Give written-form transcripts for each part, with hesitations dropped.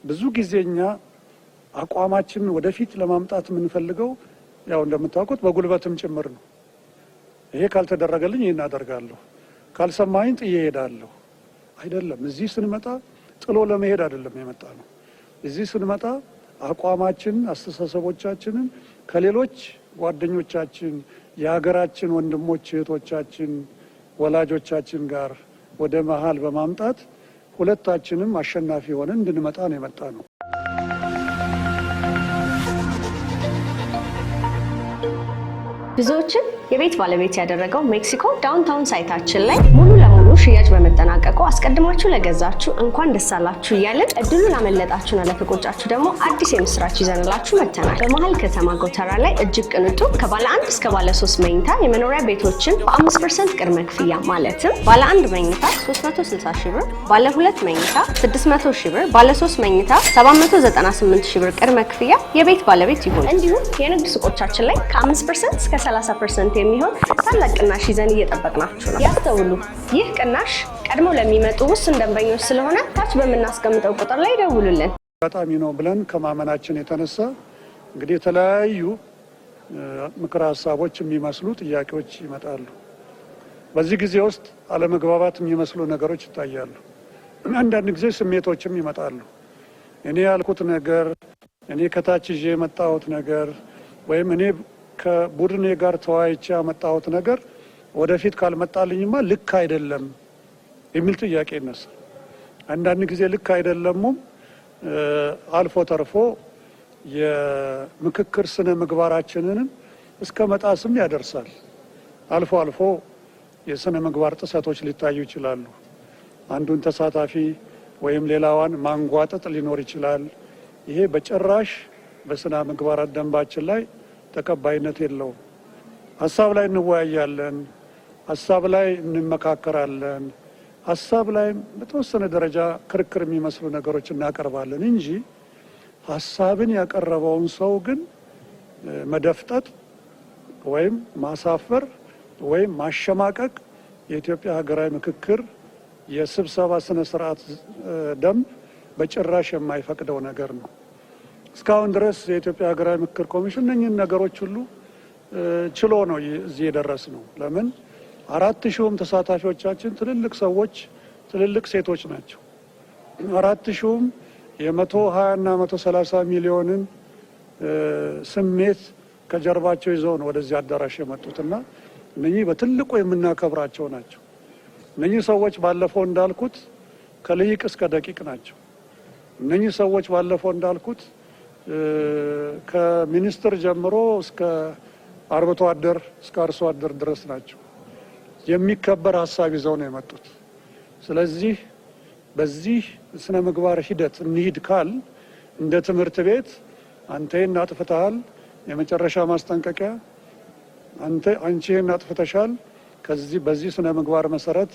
ብዙ ጊዜኛ አቋማችንን ወደፊት ለማምጣት የምንፈልገው ያው እንደምታውቁት በጉልበትም ጭምር ነው። ይሄ ካልተደረገልኝ ይሄን አደርጋለሁ፣ ካልሰማኝ ጥዬ እሄዳለሁ አይደለም። እዚህ ስንመጣ ጥሎ ለመሄድ አይደለም የመጣ ነው። እዚህ ስንመጣ አቋማችን፣ አስተሳሰቦቻችንን ከሌሎች ጓደኞቻችን፣ የሀገራችን ወንድሞች እህቶቻችን፣ ወላጆቻችን ጋር ወደ መሀል በማምጣት ሁለታችንም አሸናፊ ሆነን እንድንመጣ ነው የመጣ ነው። ብዙዎችን የቤት ባለቤት ያደረገው ሜክሲኮ ዳውንታውን ሳይታችን ላይ ሙሉ ለሙሉ ሽያጭ በመጠናቀቁ አስቀድማችሁ ለገዛችሁ እንኳን ደስ አላችሁ እያልን እድሉን አመለጣችሁና ለተቆጫችሁ ደግሞ አዲስ የምስራች ይዘንላችሁ መጥተናል። በመሀል ከተማ ጎተራ ላይ እጅግ ቅንጡ ከባለ 1 እስከ ባለ 3 መኝታ የመኖሪያ ቤቶችን በ5% ቅድመ ክፍያ ማለትም ባለ 1 መኝታ 360 ሺህ ብር፣ ባለ 2 መኝታ 600 ሺህ ብር፣ ባለ 3 መኝታ 798 ሺህ ብር ቅድመ ክፍያ የቤት ባለቤት ይሁን። እንዲሁም የንግድ ሱቆቻችን ላይ ከ5% እስከ 30% የሚሆን ታላቅ ቅናሽ ይዘን እየጠበቅናችሁ ነው። ያስተውሉ፣ ይህ ቅናሽ ቀድሞ ለሚመጡ ውስን ደንበኞች ስለሆነ ታች በምናስቀምጠው ቁጥር ላይ ደውሉልን። በጣም ነው ብለን ከማመናችን የተነሳ እንግዲህ የተለያዩ ምክረ ሀሳቦች የሚመስሉ ጥያቄዎች ይመጣሉ። በዚህ ጊዜ ውስጥ አለመግባባት የሚመስሉ ነገሮች ይታያሉ። አንዳንድ ጊዜ ስሜቶችም ይመጣሉ። እኔ ያልኩት ነገር፣ እኔ ከታች ይዤ የመጣሁት ነገር ወይም እኔ ከቡድኔ ጋር ተወያይቼ ያመጣሁት ነገር ወደፊት ካልመጣልኝማ ልክ አይደለም የሚል ጥያቄ ይነሳል። አንዳንድ ጊዜ ልክ አይደለሙም አልፎ ተርፎ የምክክር ስነ ምግባራችንን እስከ መጣስም ያደርሳል። አልፎ አልፎ የስነ ምግባር ጥሰቶች ሊታዩ ይችላሉ። አንዱን ተሳታፊ ወይም ሌላዋን ማንጓጠጥ ሊኖር ይችላል። ይሄ በጭራሽ በስነ ምግባር ደንባችን ላይ ተቀባይነት የለውም። ሀሳብ ላይ እንወያያለን፣ ሀሳብ ላይ እንመካከራለን፣ ሀሳብ ላይ በተወሰነ ደረጃ ክርክር የሚመስሉ ነገሮች እናቀርባለን እንጂ ሀሳብን ያቀረበውን ሰው ግን መደፍጠጥ ወይም ማሳፈር ወይም ማሸማቀቅ የኢትዮጵያ ሀገራዊ ምክክር የስብሰባ ስነ ስርዓት ደንብ በጭራሽ የማይፈቅደው ነገር ነው። እስካሁን ድረስ የኢትዮጵያ ሀገራዊ ምክክር ኮሚሽን እነኝህን ነገሮች ሁሉ ችሎ ነው እዚህ የደረስ ነው። ለምን 4000ም ተሳታፊዎቻችን ትልልቅ ሰዎች፣ ትልልቅ ሴቶች ናቸው። 4000ም የ120 እና 130 ሚሊዮንን ስሜት ከጀርባቸው ይዘው ነው ወደዚህ አዳራሽ የመጡትና እነኚህ በትልቁ የምናከብራቸው ናቸው። እነኚህ ሰዎች ባለፈው እንዳልኩት ከልሂቅ እስከ ደቂቅ ናቸው። እነኚህ ሰዎች ባለፈው እንዳልኩት ከሚኒስትር ጀምሮ እስከ አርብቶ አደር እስከ አርሶ አደር ድረስ ናቸው። የሚከበር ሀሳብ ይዘው ነው የመጡት። ስለዚህ በዚህ ስነ ምግባር ሂደት እንሂድ ካል እንደ ትምህርት ቤት አንተ ይህን አጥፍተሃል፣ የመጨረሻ ማስጠንቀቂያ፣ አንቺ ይህን አጥፍተሻል፣ በዚህ ስነ ምግባር መሰረት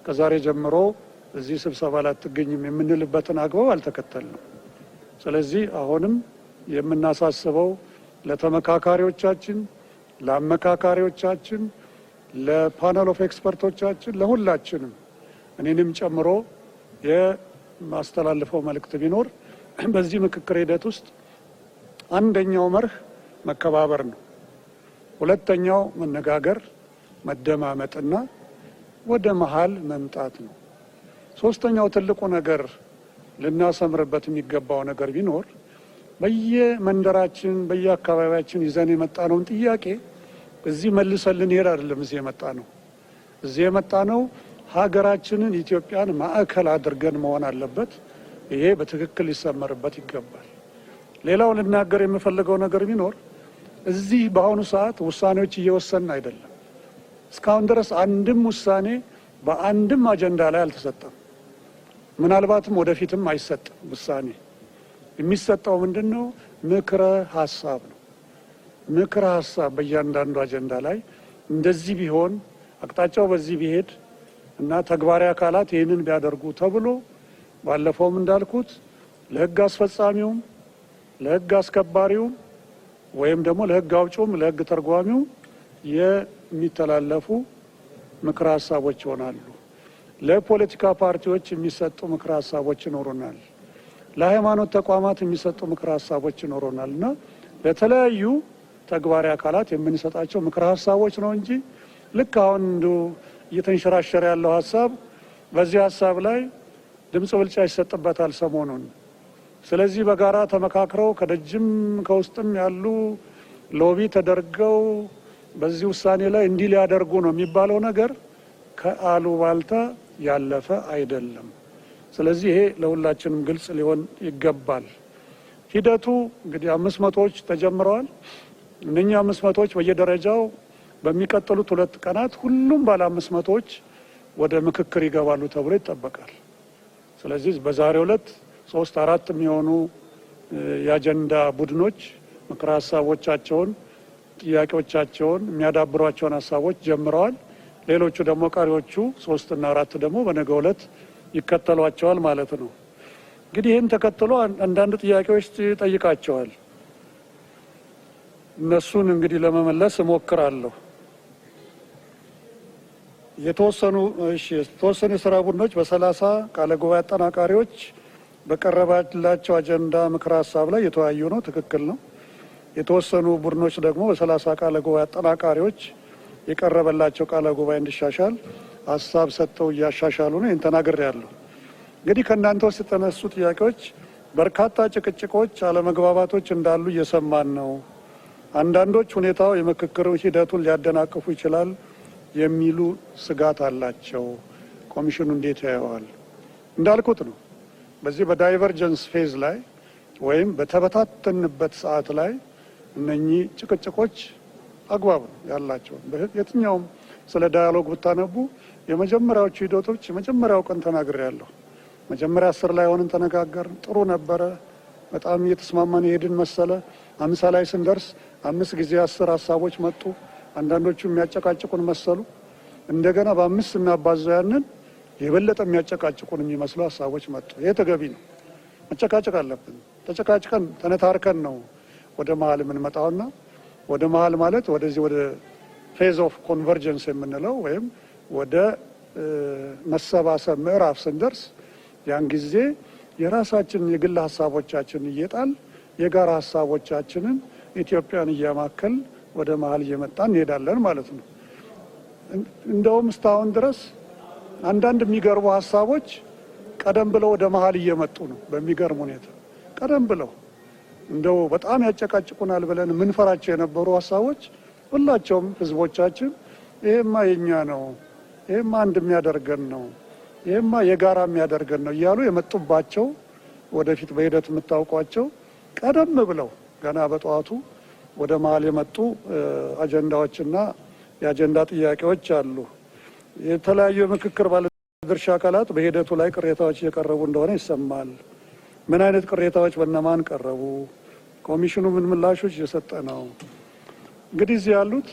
ከዛሬ ጀምሮ እዚህ ስብሰባ ላይ አትገኝም የምንልበትን አግባብ አልተከተልንም። ስለዚህ አሁንም የምናሳስበው ለተመካካሪዎቻችን፣ ለአመካካሪዎቻችን፣ ለፓነል ኦፍ ኤክስፐርቶቻችን፣ ለሁላችንም እኔንም ጨምሮ የማስተላልፈው መልእክት ቢኖር በዚህ ምክክር ሂደት ውስጥ አንደኛው መርህ መከባበር ነው። ሁለተኛው መነጋገር፣ መደማመጥና ወደ መሀል መምጣት ነው። ሶስተኛው ትልቁ ነገር ልናሰምርበት የሚገባው ነገር ቢኖር በየመንደራችን በየአካባቢያችን ይዘን የመጣነውን ጥያቄ እዚህ መልሰን ልንሄድ አይደለም። እዚህ የመጣ ነው ሀገራችንን ኢትዮጵያን ማዕከል አድርገን መሆን አለበት። ይሄ በትክክል ሊሰመርበት ይገባል። ሌላው ልናገር የምፈልገው ነገር ቢኖር እዚህ በአሁኑ ሰዓት ውሳኔዎች እየወሰንን አይደለም። እስካሁን ድረስ አንድም ውሳኔ በአንድም አጀንዳ ላይ አልተሰጠም። ምናልባትም ወደፊትም አይሰጥም። ውሳኔ የሚሰጠው ምንድነው? ምክረ ሀሳብ ነው። ምክረ ሀሳብ በእያንዳንዱ አጀንዳ ላይ እንደዚህ ቢሆን፣ አቅጣጫው በዚህ ቢሄድ እና ተግባራዊ አካላት ይህንን ቢያደርጉ ተብሎ ባለፈውም እንዳልኩት ለህግ አስፈጻሚውም ለህግ አስከባሪውም ወይም ደግሞ ለህግ አውጪውም ለህግ ተርጓሚው የሚተላለፉ ምክረ ሀሳቦች ይሆናሉ። ለፖለቲካ ፓርቲዎች የሚሰጡ ምክረ ሀሳቦች ይኖሩናል። ለሃይማኖት ተቋማት የሚሰጡ ምክረ ሀሳቦች ይኖሩናልና ለተለያዩ ተግባራዊ አካላት የምንሰጣቸው ምክረ ሀሳቦች ነው እንጂ ልክ አሁን እየተንሸራሸረ ያለው ሀሳብ በዚህ ሀሳብ ላይ ድምፅ ብልጫ ይሰጥበታል ሰሞኑን። ስለዚህ በጋራ ተመካክረው ከደጅም ከውስጥም ያሉ ሎቢ ተደርገው በዚህ ውሳኔ ላይ እንዲህ ሊያደርጉ ነው የሚባለው ነገር ከአሉባልታ ያለፈ አይደለም። ስለዚህ ይሄ ለሁላችንም ግልጽ ሊሆን ይገባል። ሂደቱ እንግዲህ 500ዎች ተጀምረዋል። እነኛ 500ዎች በየደረጃው በሚቀጥሉት 2 ቀናት ሁሉም ባለ 500ዎች ወደ ምክክር ይገባሉ ተብሎ ይጠበቃል። ስለዚህ በዛሬው ዕለት 3-4 የሚሆኑ የአጀንዳ ቡድኖች ምክረ ሀሳቦቻቸውን፣ ጥያቄዎቻቸውን፣ የሚያዳብሯቸውን ሀሳቦች ጀምረዋል። ሌሎቹ ደግሞ ቀሪዎቹ 3 እና 4 ደግሞ በነገው ዕለት ይከተሏቸዋል ማለት ነው። እንግዲህ ይህን ተከትሎ አንዳንድ ጥያቄዎች ጠይቃቸዋል። እነሱን እንግዲህ ለመመለስ እሞክራለሁ። የተወሰኑ የስራ ቡድኖች በ30 ቃለ ጉባኤ አጠናቃሪዎች በቀረባላቸው አጀንዳ ምክረ ሀሳብ ላይ የተወያዩ ነው። ትክክል ነው። የተወሰኑ ቡድኖች ደግሞ በ30 ቃለ ጉባኤ አጠናቃሪዎች የቀረበላቸው ቃለ ጉባኤ እንዲሻሻል ሀሳብ ሰጥተው እያሻሻሉ ነው። ይህን ተናግሬያለሁ። እንግዲህ ከእናንተ ውስጥ የተነሱ ጥያቄዎች በርካታ ጭቅጭቆች፣ አለመግባባቶች እንዳሉ እየሰማን ነው። አንዳንዶች ሁኔታው የምክክር ሂደቱን ሊያደናቅፉ ይችላል የሚሉ ስጋት አላቸው። ኮሚሽኑ እንዴት ያየዋል? እንዳልኩት ነው። በዚህ በዳይቨርጀንስ ፌዝ ላይ ወይም በተበታተንበት ሰዓት ላይ እነኚህ ጭቅጭቆች አግባብ ነው ያላቸው። የትኛውም ስለ ዳያሎግ ብታነቡ የመጀመሪያዎቹ ሂደቶች የመጀመሪያው ቀን ተናግሬያለሁ። መጀመሪያ 10 ላይ ሆነን ተነጋገርን። ጥሩ ነበረ። በጣም እየተስማማን የሄድን መሰለ። 50 ላይ ስንደርስ 5 ጊዜ 10 ሀሳቦች መጡ። አንዳንዶቹ የሚያጨቃጭቁን መሰሉ። እንደገና በ5 እናባዛው ያንን የበለጠ የሚያጨቃጭቁን የሚመስሉ ሀሳቦች መጡ። ይሄ ተገቢ ነው። መጨቃጨቅ አለብን። ተጨቃጭቀን ተነታርከን ነው ወደ መሀል የምንመጣውና ወደ መሀል ማለት ወደዚህ ወደ ፌዝ ኦፍ ኮንቨርጀንስ የምንለው ወይም ወደ መሰባሰብ ምዕራፍ ስንደርስ ያን ጊዜ የራሳችን የግል ሀሳቦቻችን እየጣል የጋራ ሀሳቦቻችንን ኢትዮጵያን እያማከል ወደ መሀል እየመጣን እንሄዳለን ማለት ነው። እንደውም እስካሁን ድረስ አንዳንድ የሚገርሙ ሀሳቦች ቀደም ብለው ወደ መሀል እየመጡ ነው። በሚገርም ሁኔታ ቀደም ብለው እንደው በጣም ያጨቃጭቁናል ብለን የምንፈራቸው የነበሩ ሀሳቦች ሁላቸውም ህዝቦቻችን ይሄማ የኛ ነው፣ ይሄማ አንድ የሚያደርገን ነው፣ ይሄማ የጋራ የሚያደርገን ነው እያሉ የመጡባቸው ወደፊት በሂደት የምታውቋቸው ቀደም ብለው ገና በጠዋቱ ወደ መሀል የመጡ አጀንዳዎችና የአጀንዳ ጥያቄዎች አሉ። የተለያዩ የምክክር ባለድርሻ አካላት በሂደቱ ላይ ቅሬታዎች እየቀረቡ እንደሆነ ይሰማል። ምን አይነት ቅሬታዎች በእነማን ቀረቡ? ኮሚሽኑ ምን ምላሾች እየሰጠ ነው? እንግዲህ እዚህ ያሉት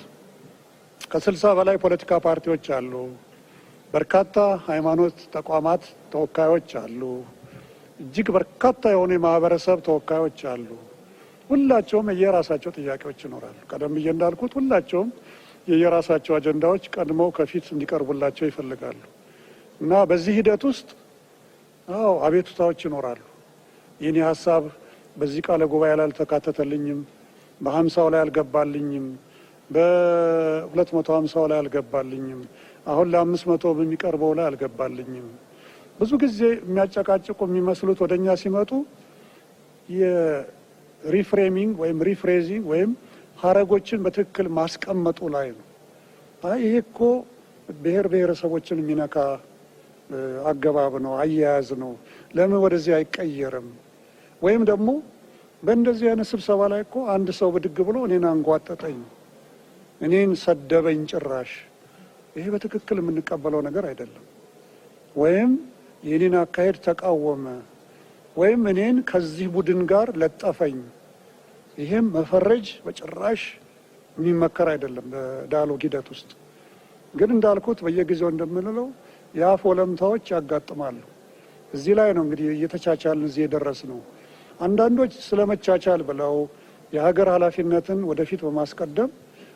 ከ60 በላይ ፖለቲካ ፓርቲዎች አሉ። በርካታ ሃይማኖት ተቋማት ተወካዮች አሉ። እጅግ በርካታ የሆኑ የማህበረሰብ ተወካዮች አሉ። ሁላቸውም የየራሳቸው ጥያቄዎች ይኖራሉ። ቀደም ብዬ እንዳልኩት ሁላቸውም የየራሳቸው አጀንዳዎች ቀድመው ከፊት እንዲቀርቡላቸው ይፈልጋሉ እና በዚህ ሂደት ውስጥ አቤቱታዎች ይኖራሉ። የኔ ሀሳብ በዚህ ቃለ ጉባኤ ላይ አልተካተተልኝም፣ በ50ው ላይ አልገባልኝም፣ በ250ው ላይ አልገባልኝም፣ አሁን ለ500 በሚቀርበው ላይ አልገባልኝም። ብዙ ጊዜ የሚያጨቃጭቁ የሚመስሉት ወደኛ ሲመጡ የሪፍሬሚንግ ወይም ሪፍሬዚንግ ወይም ሀረጎችን በትክክል ማስቀመጡ ላይ ነው። ይሄ እኮ ብሔር ብሔረሰቦችን የሚነካ አገባብ ነው፣ አያያዝ ነው፣ ለምን ወደዚህ አይቀየርም? ወይም ደግሞ በእንደዚህ አይነት ስብሰባ ላይ እኮ አንድ ሰው ብድግ ብሎ እኔን አንጓጠጠኝ፣ እኔን ሰደበኝ ጭራሽ፣ ይሄ በትክክል የምንቀበለው ነገር አይደለም። ወይም የኔን አካሄድ ተቃወመ፣ ወይም እኔን ከዚህ ቡድን ጋር ለጠፈኝ፣ ይሄም መፈረጅ በጭራሽ የሚመከር አይደለም። በዳያሎግ ሂደት ውስጥ ግን እንዳልኩት በየጊዜው እንደምንለው የአፍ ወለምታዎች ያጋጥማሉ። እዚህ ላይ ነው እንግዲህ እየተቻቻልን እዚህ የደረስ ነው። አንዳንዶች ስለመቻቻል ብለው የሀገር ኃላፊነትን ወደፊት በማስቀደም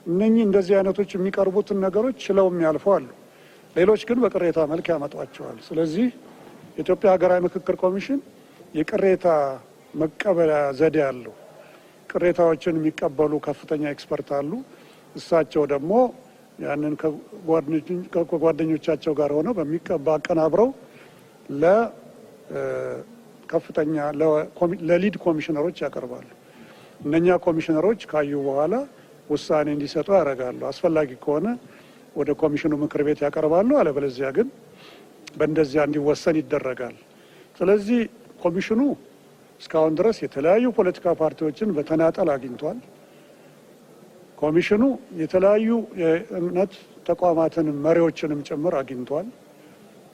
እነኚህ እንደዚህ አይነቶች የሚቀርቡትን ነገሮች ችለው የሚያልፉ አሉ። ሌሎች ግን በቅሬታ መልክ ያመጧቸዋል። ስለዚህ የኢትዮጵያ ሀገራዊ ምክክር ኮሚሽን የቅሬታ መቀበያ ዘዴ አለው። ቅሬታዎችን የሚቀበሉ ከፍተኛ ኤክስፐርት አሉ። እሳቸው ደግሞ ያንን ከጓደኞቻቸው ጋር ሆነው በሚቀባ አቀናብረው ለከፍተኛ ለሊድ ኮሚሽነሮች ያቀርባሉ። እነኛ ኮሚሽነሮች ካዩ በኋላ ውሳኔ እንዲሰጡ ያደርጋሉ። አስፈላጊ ከሆነ ወደ ኮሚሽኑ ምክር ቤት ያቀርባሉ። አለበለዚያ ግን በእንደዚያ እንዲወሰን ይደረጋል። ስለዚህ ኮሚሽኑ እስካሁን ድረስ የተለያዩ ፖለቲካ ፓርቲዎችን በተናጠል አግኝቷል። ኮሚሽኑ የተለያዩ የእምነት ተቋማትን መሪዎችንም ጭምር አግኝቷል።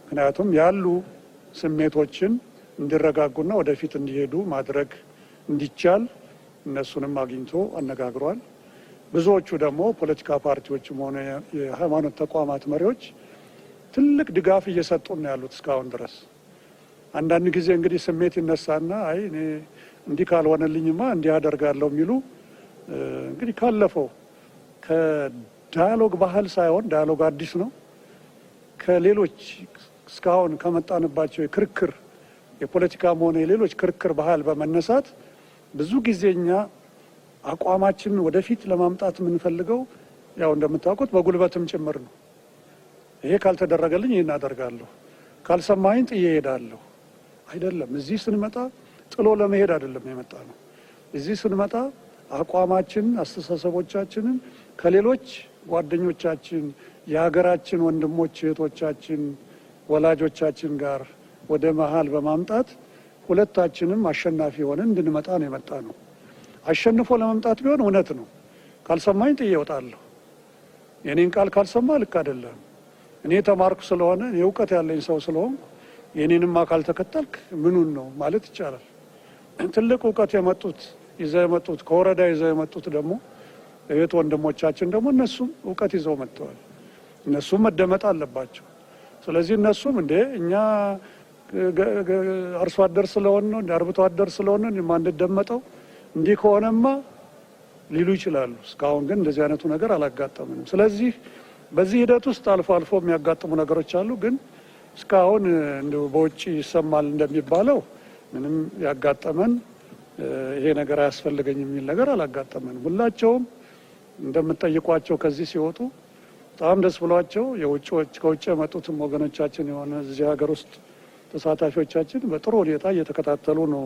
ምክንያቱም ያሉ ስሜቶችን እንዲረጋጉና ወደፊት እንዲሄዱ ማድረግ እንዲቻል እነሱንም አግኝቶ አነጋግሯል። ብዙዎቹ ደግሞ ፖለቲካ ፓርቲዎችም ሆነ የሃይማኖት ተቋማት መሪዎች ትልቅ ድጋፍ እየሰጡ ነው ያሉት እስካሁን ድረስ። አንዳንድ ጊዜ እንግዲህ ስሜት ይነሳና አይ እኔ እንዲህ ካልሆነልኝማ እንዲህ አደርጋለሁ የሚሉ እንግዲህ ካለፈው ከዳያሎግ ባህል ሳይሆን ዳያሎግ አዲስ ነው። ከሌሎች እስካሁን ከመጣንባቸው የክርክር የፖለቲካም ሆነ የሌሎች ክርክር ባህል በመነሳት ብዙ ጊዜኛ አቋማችንን ወደፊት ለማምጣት የምንፈልገው ያው እንደምታውቁት በጉልበትም ጭምር ነው። ይሄ ካልተደረገልኝ ይህን አደርጋለሁ፣ ካልሰማኝ ጥዬ እሄዳለሁ አይደለም። እዚህ ስንመጣ ጥሎ ለመሄድ አይደለም የመጣ ነው። እዚህ ስንመጣ አቋማችን፣ አስተሳሰቦቻችንን ከሌሎች ጓደኞቻችን፣ የሀገራችን ወንድሞች እህቶቻችን፣ ወላጆቻችን ጋር ወደ መሀል በማምጣት ሁለታችንም አሸናፊ ሆነን እንድንመጣ ነው የመጣ ነው። አሸንፎ ለመምጣት ቢሆን እውነት ነው። ካልሰማኝ ጥዬ እወጣለሁ። የኔን ቃል ካልሰማ ልክ አይደለም። እኔ ተማርኩ ስለሆነ እኔ እውቀት ያለኝ ሰው ስለሆንኩ የኔንም አካል ተከተልክ ምኑን ነው ማለት ይቻላል። ትልቅ እውቀት ይዘው የመጡት ከወረዳ ይዘው የመጡት ደግሞ እህት ወንድሞቻችን ደግሞ እነሱም እውቀት ይዘው መጥተዋል። እነሱም መደመጥ አለባቸው። ስለዚህ እነሱም እንዴ እኛ አርሶ አደር ስለሆነ ነው አርብቶ አደር ስለሆነ የማንደመጠው እንዲህ ከሆነማ ሊሉ ይችላሉ። እስካሁን ግን እንደዚህ አይነቱ ነገር አላጋጠምንም። ስለዚህ በዚህ ሂደት ውስጥ አልፎ አልፎ የሚያጋጥሙ ነገሮች አሉ። ግን እስካሁን እንደው በውጭ ይሰማል እንደሚባለው ምንም ያጋጠመን ይሄ ነገር አያስፈልገኝ የሚል ነገር አላጋጠመንም። ሁላቸውም እንደምትጠይቋቸው ከዚህ ሲወጡ በጣም ደስ ብሏቸው ከውጭ የመጡትም ወገኖቻችን የሆነ እዚህ ሀገር ውስጥ ተሳታፊዎቻችን በጥሩ ሁኔታ እየተከታተሉ ነው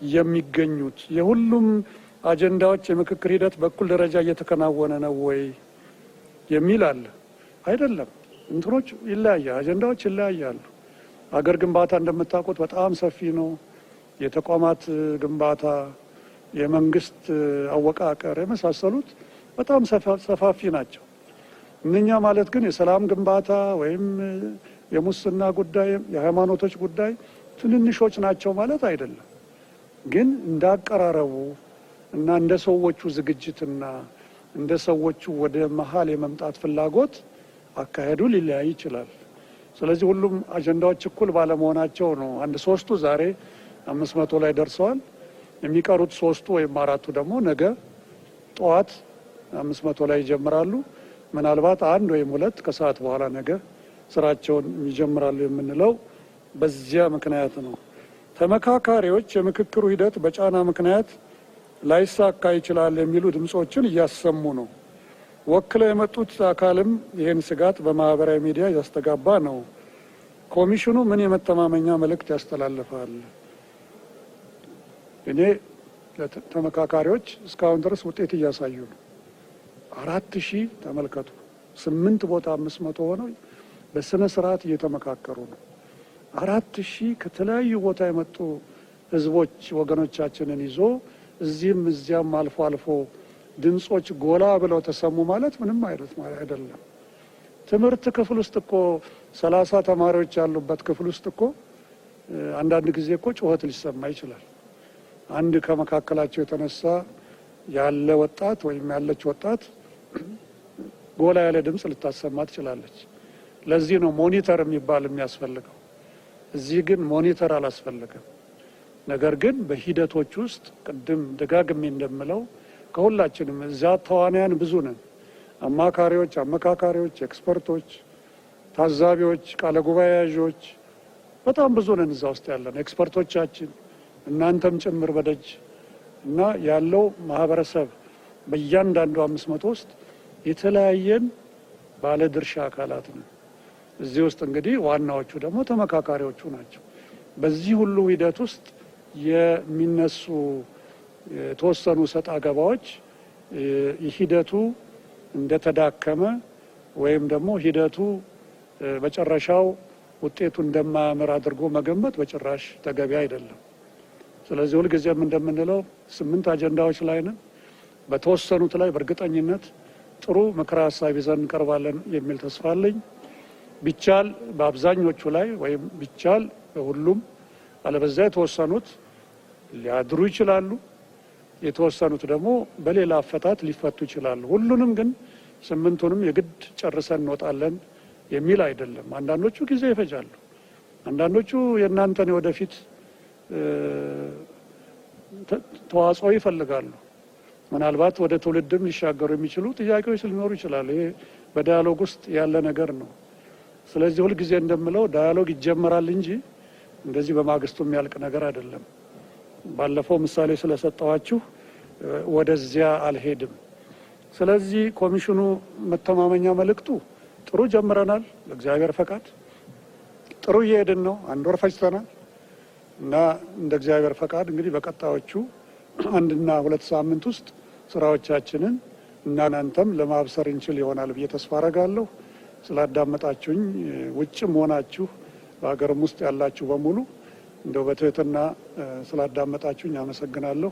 የሚገኙት። የሁሉም አጀንዳዎች የምክክር ሂደት በኩል ደረጃ እየተከናወነ ነው ወይ የሚል አለ። አይደለም፣ እንትኖች ይለያያል፣ አጀንዳዎች ይለያያሉ። አገር ግንባታ እንደምታውቁት በጣም ሰፊ ነው። የተቋማት ግንባታ፣ የመንግስት አወቃቀር የመሳሰሉት በጣም ሰፋፊ ናቸው። እነኛ ማለት ግን የሰላም ግንባታ ወይም የሙስና ጉዳይ፣ የሃይማኖቶች ጉዳይ ትንንሾች ናቸው ማለት አይደለም። ግን እንዳቀራረቡ እና እንደ ሰዎቹ ዝግጅትና እንደ ሰዎቹ ወደ መሀል የመምጣት ፍላጎት አካሄዱ ሊለያይ ይችላል። ስለዚህ ሁሉም አጀንዳዎች እኩል ባለመሆናቸው ነው ሶስቱ ዛሬ 500 ላይ ደርሰዋል። የሚቀሩት 3ቱ ወይም 4ቱ ደግሞ ነገ ጠዋት 500 ላይ ይጀምራሉ። ምናልባት 1 ወይም 2 ከሰዓት በኋላ ነገ ስራቸውን ይጀምራሉ የምንለው በዚያ ምክንያት ነው። ተመካካሪዎች የምክክሩ ሂደት በጫና ምክንያት ላይሳካ ይችላል የሚሉ ድምጾችን እያሰሙ ነው። ወክለው የመጡት አካልም ይህን ስጋት በማህበራዊ ሚዲያ ያስተጋባ ነው። ኮሚሽኑ ምን የመተማመኛ መልእክት ያስተላልፋል? እኔ ተመካካሪዎች እስካሁን ድረስ ውጤት እያሳዩ ነው። 4000 ተመልከቱ። 8 ቦታ 500 ሆነው በስነ ስርዓት እየተመካከሩ ነው። 4000 ከተለያዩ ቦታ የመጡ ህዝቦች ወገኖቻችንን ይዞ እዚህም እዚያም አልፎ አልፎ ድምጾች ጎላ ብለው ተሰሙ ማለት ምንም አይደለም። ትምህርት ክፍል ውስጥ እኮ 30 ተማሪዎች ያሉበት ክፍል ውስጥ እኮ አንዳንድ ጊዜ እኮ ጩኸት ሊሰማ ይችላል። አንድ ከመካከላቸው የተነሳ ያለ ወጣት ወይም ያለች ወጣት ጎላ ያለ ድምጽ ልታሰማ ትችላለች። ለዚህ ነው ሞኒተር የሚባል የሚያስፈልገው። እዚህ ግን ሞኒተር አላስፈልገም። ነገር ግን በሂደቶች ውስጥ ቅድም ደጋግሜ እንደምለው ከሁላችንም እዚያ ተዋናያን ብዙ ነን። አማካሪዎች፣ ኤክስፐርቶች፣ ታዛቢዎች፣ ቃለ ጉባኤ ያዦች በጣም ብዙ ነን እዛ ውስጥ ያለን። ኤክስፐርቶቻችን እናንተም ጭምር በደጅ እና ያለው ማህበረሰብ በእያንዳንዱ 500 ውስጥ የተለያየን ባለድርሻ አካላት ነው። እዚህ ውስጥ እንግዲህ ዋናዎቹ ደግሞ ተመካካሪዎቹ ናቸው። በዚህ ሁሉ ሂደት ውስጥ የሚነሱ የተወሰኑ ሰጣ ገባዎች ሂደቱ እንደተዳከመ ወይም ደግሞ ሂደቱ መጨረሻው ውጤቱ እንደማያምር አድርጎ መገመት በጭራሽ ተገቢ አይደለም። ስለዚህ ሁልጊዜም እንደምንለው 8 አጀንዳዎች ላይ ነን። በተወሰኑት ላይ በእርግጠኝነት ጥሩ ምክረ ሀሳብ ይዘን እንቀርባለን የሚል ተስፋ አለኝ። ቢቻል በአብዛኞቹ ላይ ወይም ቢቻል በሁሉም አለበዛ የተወሰኑት ሊያድሩ ይችላሉ፣ የተወሰኑት ደግሞ በሌላ አፈታት ሊፈቱ ይችላሉ። ሁሉንም ግን 8ቱንም የግድ ጨርሰን እንወጣለን የሚል አይደለም። አንዳንዶቹ ጊዜ ይፈጃሉ። አንዳንዶቹ የእናንተን ወደፊት ተዋጽኦ ይፈልጋሉ። ምናልባት ወደ ትውልድም ሊሻገሩ የሚችሉ ጥያቄዎች ሊኖሩ ይችላሉ። ይሄ በዳያሎግ ውስጥ ያለ ነገር ነው። ስለዚህ ሁልጊዜ እንደምለው ዳያሎግ ይጀመራል እንጂ እንደዚህ በማግስቱ የሚያልቅ ነገር አይደለም። ባለፈው ምሳሌ ስለሰጠዋችሁ ወደዚያ አልሄድም። ስለዚህ ኮሚሽኑ መተማመኛ መልእክቱ ጥሩ ጀምረናል። በእግዚአብሔር ፈቃድ ጥሩ እየሄድን ነው። 1 ወር ፈጅተናል እና እንደ እግዚአብሔር ፈቃድ እንግዲህ በቀጣዮቹ 1 እና 2 ሳምንት ውስጥ ስራዎቻችንን እናንተም ለማብሰር እንችል ይሆናል ብዬ ተስፋ አረጋለሁ። ስላዳመጣችሁኝ ውጭም ሆናችሁ በሀገርም ውስጥ ያላችሁ በሙሉ እንደው በትህትና ስላዳመጣችሁኝ አመሰግናለሁ።